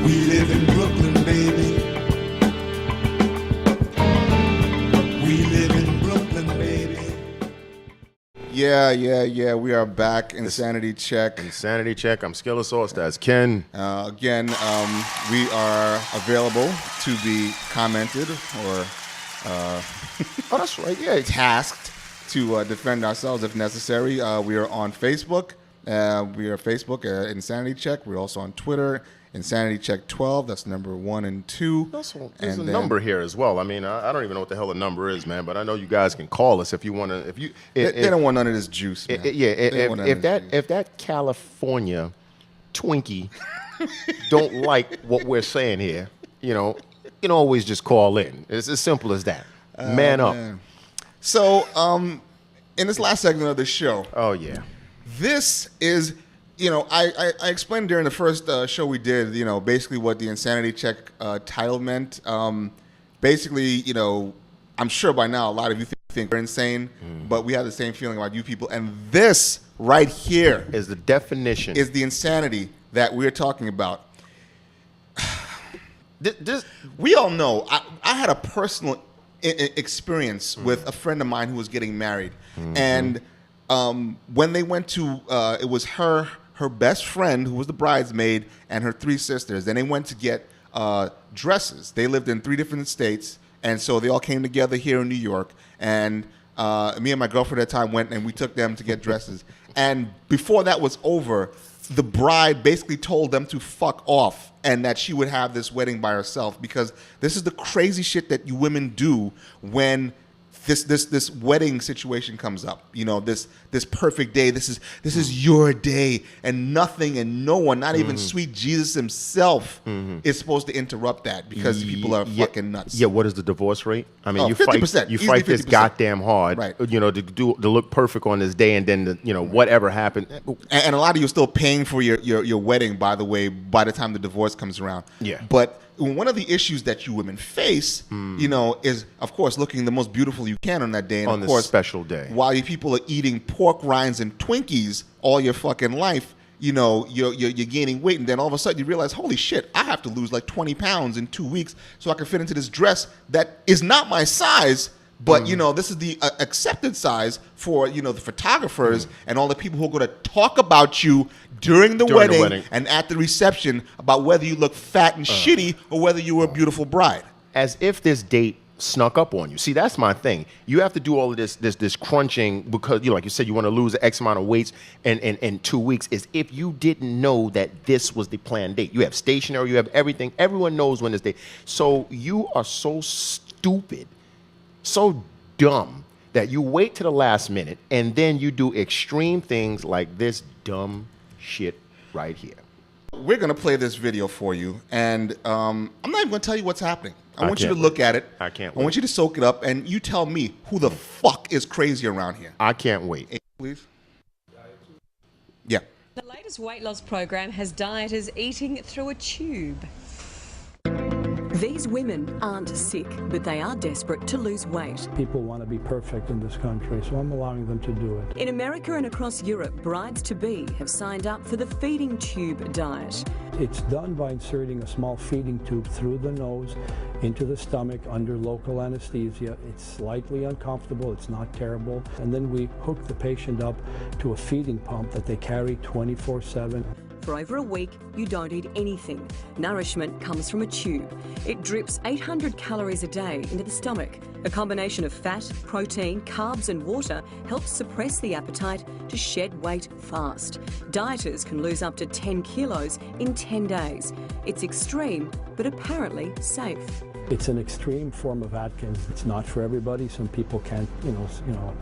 We live in Brooklyn, baby. We live in Brooklyn, baby. Yeah. We are back. Insanity Check. Insanity Check. I'm Skillesaurus. That's Ken. Again, we are available to be commented or Oh, that's right. Yeah. tasked to defend ourselves if necessary. We are on Facebook. We are Facebook Insanity Check. We're also on Twitter, Insanity Check 12. That's number 1 and 2. There's a number here as well. I mean, I don't even know what the hell the number is, man. But I know you guys can call us if you want to. They don't want none of this juice, man. If that California Twinkie don't like what we're saying here, you can always just call in. It's as simple as that. Man up. Man. So, in this last segment of the show, Oh yeah. this is, I explained during the first show we did, basically what the Insanity Check title meant. Basically, I'm sure by now a lot of you think we're insane, but we have the same feeling about you people. And this right here Is the definition. is the insanity that we're talking about. This We all know, I had a personal experience with a friend of mine who was getting married. And when they went to, it was her best friend, who was the bridesmaid, and her 3 sisters. And they went to get dresses. They lived in 3 different states. And so they all came together here in New York. And me and my girlfriend at the time went and we took them to get dresses. And before that was over, the bride basically told them to fuck off and that she would have this wedding by herself, because this is the crazy shit that you women do when this wedding situation comes up. This perfect day. This is your day, and nothing and no one, not even sweet Jesus himself, is supposed to interrupt that, because people are fucking nuts. Yeah, what is the divorce rate? I mean, 50%, you fight this 50%. goddamn hard, Right. to look perfect on this day, and then whatever happened. And a lot of you are still paying for your wedding, by the way, by the time the divorce comes around. Yeah. But one of the issues that you women face, is, of course, looking the most beautiful you can on that day. And On of this course, special day. while you people are eating pork rinds and Twinkies all your fucking life, you're gaining weight. And then all of a sudden you realize, holy shit, I have to lose like 20 pounds in 2 weeks so I can fit into this dress that is not my size. But, this is the accepted size for, the photographers and all the people who are going to talk about you during the wedding and at the reception about whether you look fat and shitty or whether you were a beautiful bride. As if this date snuck up on you. See, that's my thing. You have to do all of this crunching because, like you said, you want to lose X amount of weights in 2 weeks, as if you didn't know that this was the planned date. You have stationery, you have everything. Everyone knows when this date. So you are so stupid, so dumb, that you wait to the last minute and then you do extreme things like this dumb shit right here. We're going to play this video for you, and I'm not even going to tell you what's happening. I want you to can't look at it. I can't I want you to soak it up, and you tell me who the fuck is crazy around here. I can't wait. Please. Yeah. The latest weight loss program has dieters eating through a tube. These women aren't sick, but they are desperate to lose weight. People want to be perfect in this country, so I'm allowing them to do it. In America and across Europe, brides-to-be have signed up for the feeding tube diet. It's done by inserting a small feeding tube through the nose into the stomach under local anesthesia. It's slightly uncomfortable, it's not terrible. And then we hook the patient up to a feeding pump that they carry 24/7. For over a week, you don't eat anything. Nourishment comes from a tube. It drips 800 calories a day into the stomach. A combination of fat, protein, carbs and water helps suppress the appetite to shed weight fast. Dieters can lose up to 10 kilos in 10 days. It's extreme, but apparently safe. It's an extreme form of Atkins. It's not for everybody. Some people can't,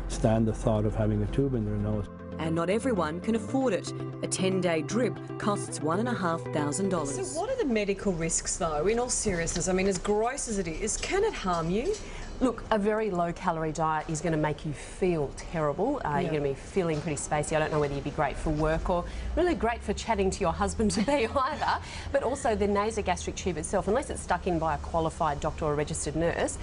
stand the thought of having a tube in their nose. And not everyone can afford it. A 10-day drip costs $1,500. So what are the medical risks, though, in all seriousness? I mean, as gross as it is, can it harm you? Look, a very low-calorie diet is going to make you feel terrible. You're going to be feeling pretty spacey. I don't know whether you'd be great for work or really great for chatting to your husband-to-be either. But also the nasogastric tube itself, unless it's stuck in by a qualified doctor or a registered nurse,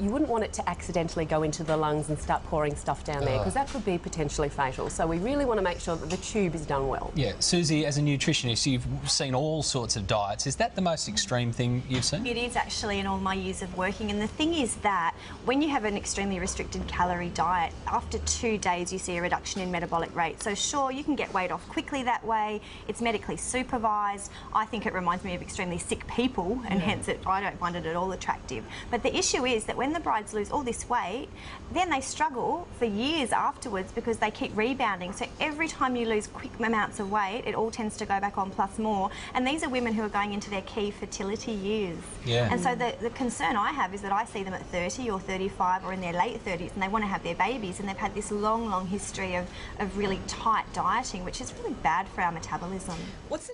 you wouldn't want it to accidentally go into the lungs and start pouring stuff down there, because that could be potentially fatal. So we really want to make sure that the tube is done well. Yeah, Susie, as a nutritionist, you've seen all sorts of diets. Is that the most extreme thing you've seen? It is actually in all my years of working, and the thing is that when you have an extremely restricted calorie diet, after 2 days you see a reduction in metabolic rate. So sure, you can get weight off quickly that way. It's medically supervised. I think it reminds me of extremely sick people, and hence I don't find it at all attractive. But the issue is that when the brides lose all this weight, then they struggle for years afterwards because they keep rebounding. So every time you lose quick amounts of weight, it all tends to go back on plus more. And these are women who are going into their key fertility years. Yeah. And so the concern I have is that I see them at 30 or 35 or in their late 30s, and they want to have their babies, and they've had this long history of really tight dieting, which is really bad for our metabolism. What's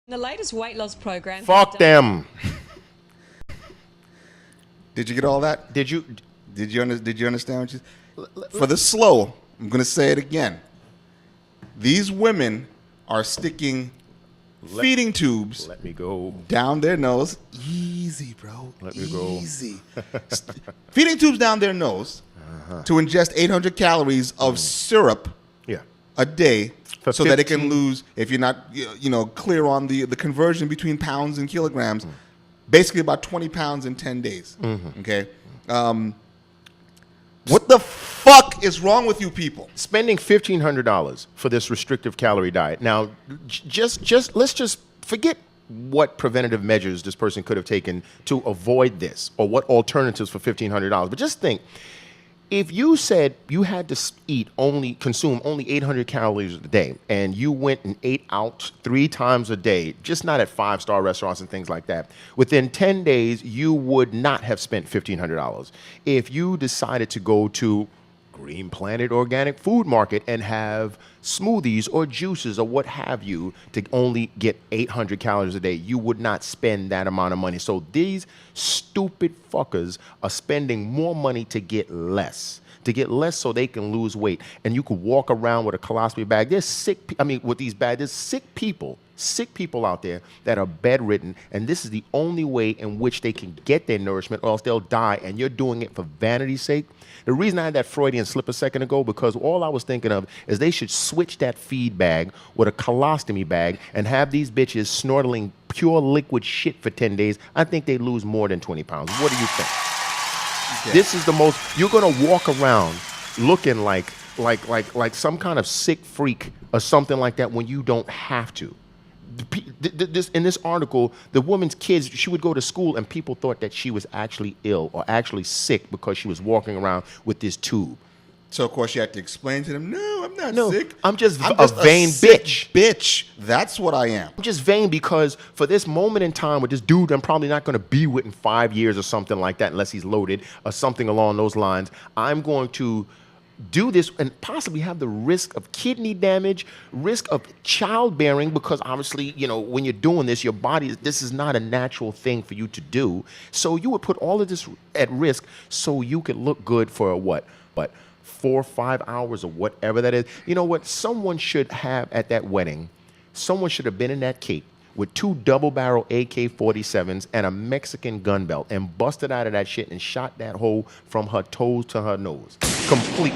the latest weight loss program? Fuck them. Did you get all that? Did you? Did you understand what you? For the slow, I'm going to say it again. These women are sticking feeding tubes. Let me go. Down their nose. Easy, bro. Let me go. Easy. Feeding tubes down their nose to ingest 800 calories of syrup Yeah. a day, For so that it 15 can lose. If you're not, clear on the conversion between pounds and kilograms, basically about 20 pounds in 10 days. Okay. What the fuck is wrong with you people? Spending $1,500 for this restrictive calorie diet. Now, let's just forget what preventative measures this person could have taken to avoid this, or what alternatives for $1,500. But just think, if you said you had to consume only 800 calories a day, and you went and ate out 3 times a day, just not at 5-star restaurants and things like that, within 10 days, you would not have spent $1,500. If you decided to go to Green Planet Organic Food Market and have smoothies or juices or what have you to only get 800 calories a day, you would not spend that amount of money. So these stupid fuckers are spending more money to get less so they can lose weight. And you could walk around with a colostomy bag. There's there's sick people out there that are bedridden, and this is the only way in which they can get their nourishment, or else they'll die, and you're doing it for vanity's sake. The reason I had that Freudian slip a second ago, because all I was thinking of is they should switch that feed bag with a colostomy bag and have these bitches snorting pure liquid shit for 10 days. I think they lose more than 20 pounds. What do you think? Yeah. This is the most, you're gonna walk around looking like some kind of sick freak or something like that when you don't have to. In this article, the woman's kids, she would go to school and people thought that she was actually ill or actually sick because she was walking around with this tube. So, of course, you had to explain to them, no, I'm not sick. I'm just a vain bitch. Bitch. That's what I am. I'm just vain because for this moment in time with this dude I'm probably not going to be with in 5 years or something like that, unless he's loaded or something along those lines, I'm going to do this and possibly have the risk of kidney damage, risk of childbearing, because obviously, when you're doing this, your body, this is not a natural thing for you to do. So you would put all of this at risk so you could look good for what? 4 or 5 hours or whatever that is. You know what? Someone should have at that wedding, someone should have been in that cake with 2 double-barrel AK-47s and a Mexican gun belt and busted out of that shit and shot that hole from her toes to her nose. Complete.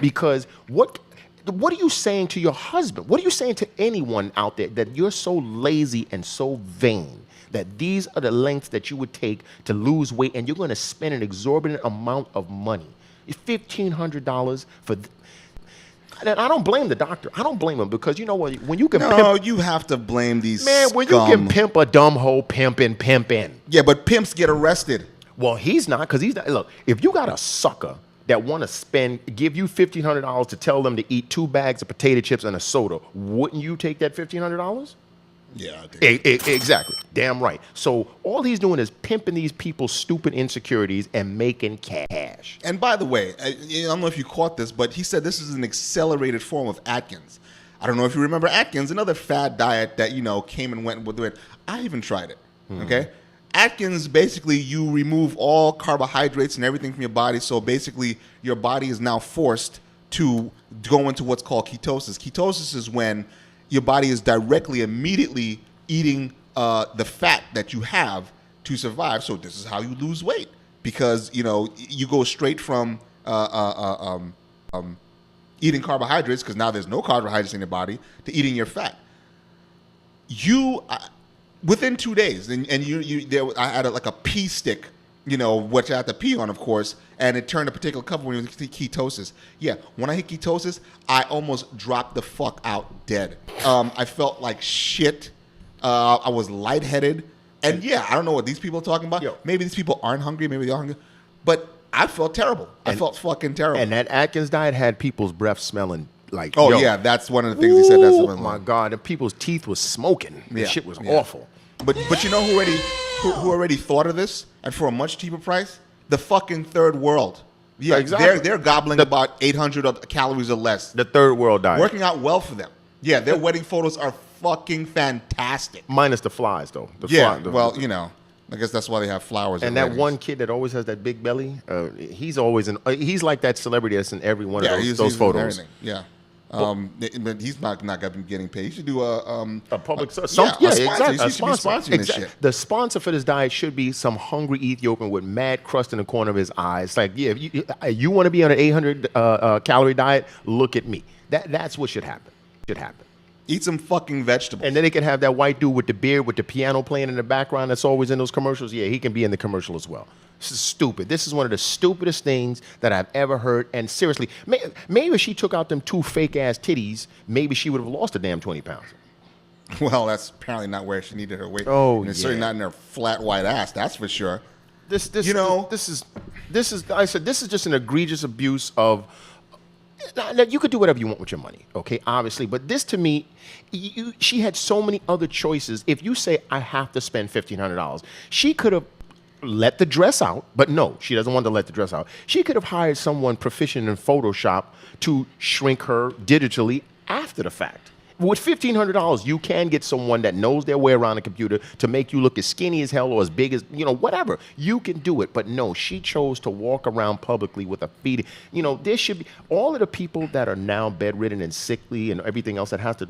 Because what are you saying to your husband? What are you saying to anyone out there that you're so lazy and so vain that these are the lengths that you would take to lose weight, and you're going to spend an exorbitant amount of money? $1,500 for... And I don't blame the doctor. I don't blame him, because you know what? When you can you have to blame these when you can pimp a dumb hoe, pimpin'. Yeah, but pimps get arrested. Well, he's not, because he's not. Look, if you got a sucker that want to give you $1,500 to tell them to eat 2 bags of potato chips and a soda, wouldn't you take that $1,500? Yeah, I think. Exactly. Damn right. So all he's doing is pimping these people's stupid insecurities and making cash. And by the way, I don't know if you caught this, but he said this is an accelerated form of Atkins. I don't know if you remember Atkins, another fad diet that, came and went with it. I even tried it, okay? Atkins, basically, you remove all carbohydrates and everything from your body, so basically your body is now forced to go into what's called ketosis. Ketosis is when your body is immediately eating the fat that you have to survive. So this is how you lose weight. because you go straight from eating carbohydrates, because now there's no carbohydrates in your body, to eating your fat. Within 2 days, I had like a pee stick, which I had to pee on, of course, and it turned a particular color when you hit ketosis. Yeah, when I hit ketosis, I almost dropped the fuck out dead. I felt like shit. I was lightheaded. And yeah, I don't know what these people are talking about. Maybe these people aren't hungry. Maybe they are hungry. But I felt terrible. I felt fucking terrible. And that Atkins diet had people's breath smelling like, yeah, that's one of the things he said. That's oh my God, and people's teeth was smoking. The shit was awful. But you know who already thought of this, and for a much cheaper price? The fucking third world. Yeah, exactly. They're gobbling about 800 calories or less. The third world diet. Working out well for them. Yeah, their wedding photos are fucking fantastic. Minus the flies, though. I guess that's why they have flowers. And that one kid that always has that big belly, he's always he's like that celebrity that's in every one of those photos. Yeah. But he's not going to be getting paid. He should do a public exactly. He should be sponsoring this shit. The sponsor for this diet should be some hungry Ethiopian with mad crust in the corner of his eyes. Like, yeah, if you want to be on an 800 calorie diet, look at me. That's what should happen. Eat some fucking vegetables. And then they can have that white dude with the beard with the piano playing in the background that's always in those commercials. Yeah, he can be in the commercial as well. This is stupid. This is one of the stupidest things that I've ever heard. And seriously, maybe if she took out them 2 fake-ass titties, maybe she would have lost a damn 20 pounds. Well, that's apparently not where she needed her weight. Oh, and it's certainly not in her flat white ass, that's for sure. This is just an egregious abuse of. Now, you could do whatever you want with your money, okay, obviously. But this, to me, she had so many other choices. If you say, I have to spend $1,500, she could have let the dress out. But no, she doesn't want to let the dress out. She could have hired someone proficient in Photoshop to shrink her digitally after the fact. With $1,500, you can get someone that knows their way around a computer to make you look as skinny as hell or as big as, whatever. You can do it. But no, she chose to walk around publicly with a feeding. There should be all of the people that are now bedridden and sickly and everything else that has to,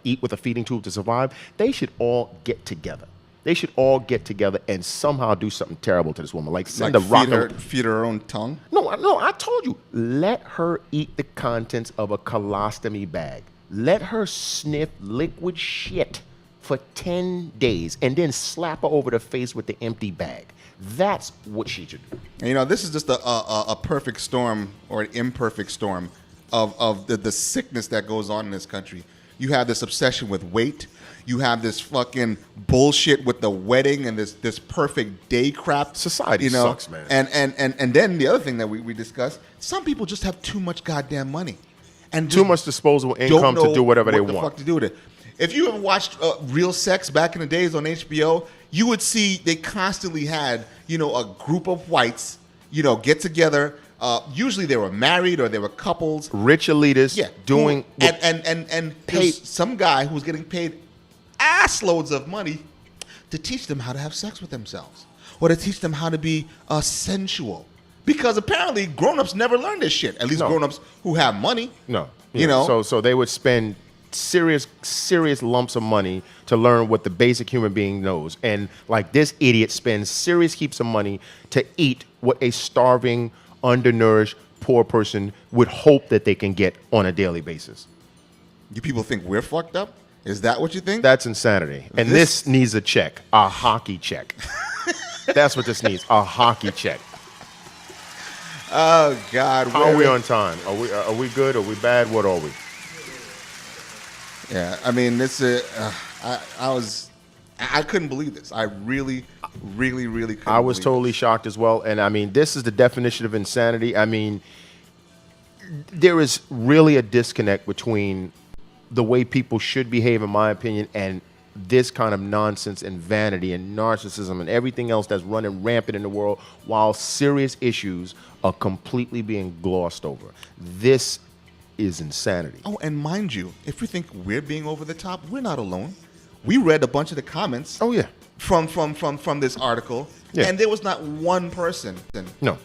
eat with a feeding tube to survive. They should all get together. They should all get together and somehow do something terrible to this woman. Like send a rocket. Feed her own tongue? No, I told you. Let her eat the contents of a colostomy bag. Let her sniff liquid shit for 10 days and then slap her over the face with the empty bag. That's what she should do. And this is just a perfect storm or an imperfect storm of the sickness that goes on in this country. You have this obsession with weight. You have this fucking bullshit with the wedding and this perfect day crap. Society sucks, man. And then the other thing that we discussed, some people just have too much goddamn money. And too much disposable income to do whatever they want. What the fuck to do with it? If you ever watched Real Sex back in the days on HBO, you would see they constantly had, a group of whites, get together. Usually they were married or they were couples. Rich elitists doing... And there's some guy who was getting paid ass loads of money to teach them how to have sex with themselves or to teach them how to be sensual. Because apparently grown-ups never learn this shit. At least grown-ups who have money. No. So they would spend serious lumps of money to learn what the basic human being knows. And like this idiot spends serious heaps of money to eat what a starving, undernourished, poor person would hope that they can get on a daily basis. You people think we're fucked up? Is that what you think? That's insanity. And this needs a check. A hockey check. That's what this needs. A hockey check. Oh God! How are we on time? Are we good? Are we bad? What are we? Yeah, I mean, I couldn't believe this. I really couldn't. I was totally shocked as well. And I mean, this is the definition of insanity. I mean, there is really a disconnect between the way people should behave, in my opinion, and this kind of nonsense and vanity and narcissism and everything else that's running rampant in the world, while serious issues are completely being glossed over. This is insanity. Oh, and mind you, if you think we're being over the top, we're not alone. We read a bunch of the comments. Oh yeah. From this article, and there was not one person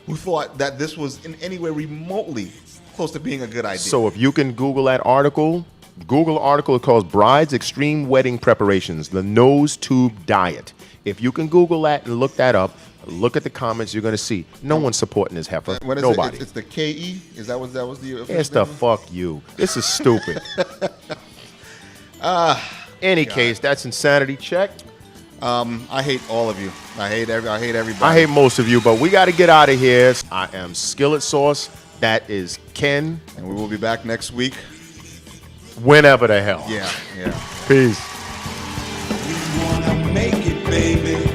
who thought that this was in any way remotely close to being a good idea. So if you can Google that article. Google an article called Bride's Extreme Wedding Preparations, the Nose Tube Diet. If you can Google that and look that up, look at the comments. You're gonna see no one's supporting this heifer. What is Nobody. it? It's the KE. Is that what that was the? It's the fuck you. This is stupid. Any case, that's insanity check. I hate all of you. I hate everybody. I hate most of you, but we got to get out of here. I am Skillet Sauce. That is Ken. And we will be back next week. Whenever the hell. Yeah. Peace. We wanna make it, baby.